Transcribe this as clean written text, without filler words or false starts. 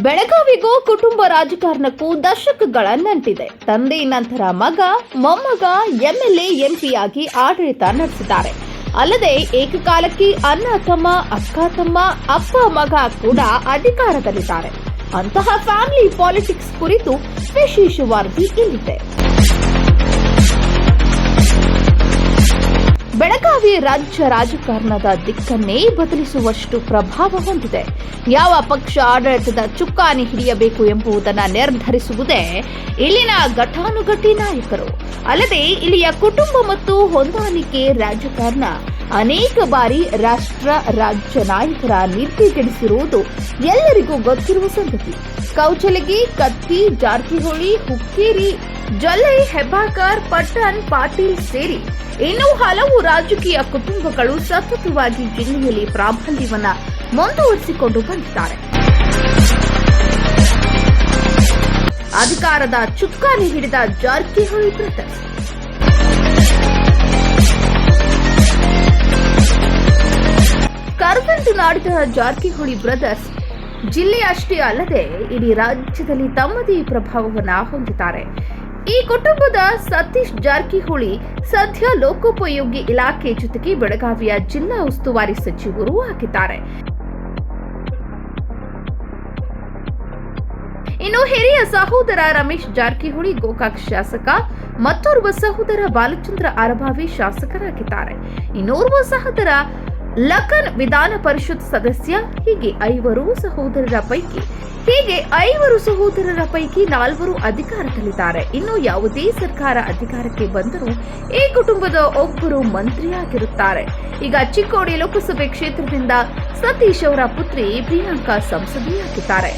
ಬೆಳಗಾವಿಗೂ ಕುಟುಂಬ ರಾಜಕಾರಣಕ್ಕೂ ದಶಕಗಳ ನಂಟಿದೆ. ತಂದೆ ನಂತರ ಮಗ, ಮೊಮ್ಮಗ ಎಂಎಲ್ಎ, ಎಂಪಿಯಾಗಿ ಆಡಳಿತ ನಡೆಸಿದ್ದಾರೆ. ಅಲ್ಲದೆ ಏಕಕಾಲಕ್ಕೆ ಅಣ್ಣ ತಮ್ಮ, ಅಕ್ಕ ತಮ್ಮ, ಅಪ್ಪ ಮಗ ಕೂಡ ಅಧಿಕಾರದಲ್ಲಿದ್ದಾರೆ. ಅಂತಹ ಫ್ಯಾಮಿಲಿ ಪಾಲಿಟಿಕ್ಸ್ ಕುರಿತು ವಿಶೇಷ ವರದಿ ಇಲ್ಲಿದೆ. ಬೆಳಗಾವಿ ರಾಜ್ಯ ರಾಜಕಾರಣದ ದಿಕ್ಕನ್ನೇ ಬದಲಿಸುವಷ್ಟು ಪ್ರಭಾವ ಹೊಂದಿದೆ. ಯಾವ ಪಕ್ಷ ಆಡಳಿತದ ಚುಕ್ಕಾಣಿ ಹಿಡಿಯಬೇಕು ಎಂಬುದನ್ನು ನಿರ್ಧರಿಸುವುದೇ ಇಲ್ಲಿನ ಘಟಾನುಘಟಿ ನಾಯಕರು. ಅಲ್ಲದೆ ಇಲ್ಲಿಯ ಕುಟುಂಬ ಮತ್ತು ಹೊಂದಾಣಿಕೆ ರಾಜಕಾರಣ ಅನೇಕ ಬಾರಿ ರಾಷ್ಟ್ರ ರಾಜ್ಯ ನಾಯಕರ ನಿರ್ದಿಗೆಡಿಸಿರುವುದು ಎಲ್ಲರಿಗೂ ಗೊತ್ತಿರುವ ಸಂಗತಿ. ಕೌಚಲಗಿ, ಕತ್ತಿ, ಜಾರಕಿಹೊಳಿ, ಹುಕ್ಕೇರಿ, ಜೊಲ್ಲೆ, ಹೆಬ್ಬಾಳ್ಕರ್, ಪಟ್ಟಣ್, ಪಾಟೀಲ್ ಸೇರಿ ಇನ್ನೂ ಹಲವು ರಾಜಕೀಯ ಕುಟುಂಬಗಳು ಸತತವಾಗಿ ಜಿಲ್ಲೆಯಲ್ಲಿ ಪ್ರಾಬಲ್ಯವನ್ನ ಮುಂದುವರಿಸಿಕೊಂಡು ಬಂದಿದ್ದಾರೆ. ಅಧಿಕಾರದ ಚುಕ್ಕಾಣಿ ಹಿಡಿದ ಜಾರಕಿಹೊಳಿ ಬ್ರದರ್ಸ್. ಕರಗಂಟು ನಾಡಿದ ಜಾರಕಿಹೊಳಿ ಬ್ರದರ್ಸ್ ಜಿಲ್ಲೆಯಷ್ಟೇ ಅಲ್ಲದೆ ಇಡೀ ರಾಜ್ಯದಲ್ಲಿ ತಮ್ಮದೇ ಪ್ರಭಾವವನ್ನು ಹೊಂದಿದ್ದಾರೆ. ಈ ಕುಟುಂಬದ ಸತೀಶ್ ಜಾರಕಿಹೊಳಿ ಸದ್ಯ ಲೋಕೋಪಯೋಗಿ ಇಲಾಖೆ ಜೊತೆಗೆ ಬೆಳಗಾವಿಯ ಜಿಲ್ಲಾ ಉಸ್ತುವಾರಿ ಸಚಿವರೂ ಆಗಿದ್ದಾರೆ. ಇನ್ನು ಹಿರಿಯ ಸಹೋದರ ರಮೇಶ್ ಜಾರಕಿಹೊಳಿ ಗೋಕಾಕ್ ಶಾಸಕ, ಮತ್ತೋರ್ವ ಸಹೋದರ ಬಾಲಚಂದ್ರ ಅರಭಾವಿ ಶಾಸಕರಾಗಿದ್ದಾರೆ. ಇನ್ನೋರ್ವ ಸಹೋದರ ಲಖನ್ ವಿಧಾನ ಪರಿಷತ್ ಸದಸ್ಯ. ಹೀಗೆ ಐವರು ಸಹೋದರರ ಪೈಕಿ 4 ಅಧಿಕಾರದಲ್ಲಿದ್ದಾರೆ. ಇನ್ನು ಯಾವುದೇ ಸರ್ಕಾರ ಅಧಿಕಾರಕ್ಕೆ ಬಂದರೂ ಈ ಕುಟುಂಬದ ಒಬ್ಬರು ಮಂತ್ರಿಯಾಗಿರುತ್ತಾರೆ. ಈಗ ಚಿಕ್ಕೋಡಿ ಲೋಕಸಭೆ ಕ್ಷೇತ್ರದಿಂದ ಸತೀಶ್ ಅವರ ಪುತ್ರಿ ಪ್ರಿಯಾಂಕಾ ಸಂಸದೆಯಾಗಿದ್ದಾರೆ.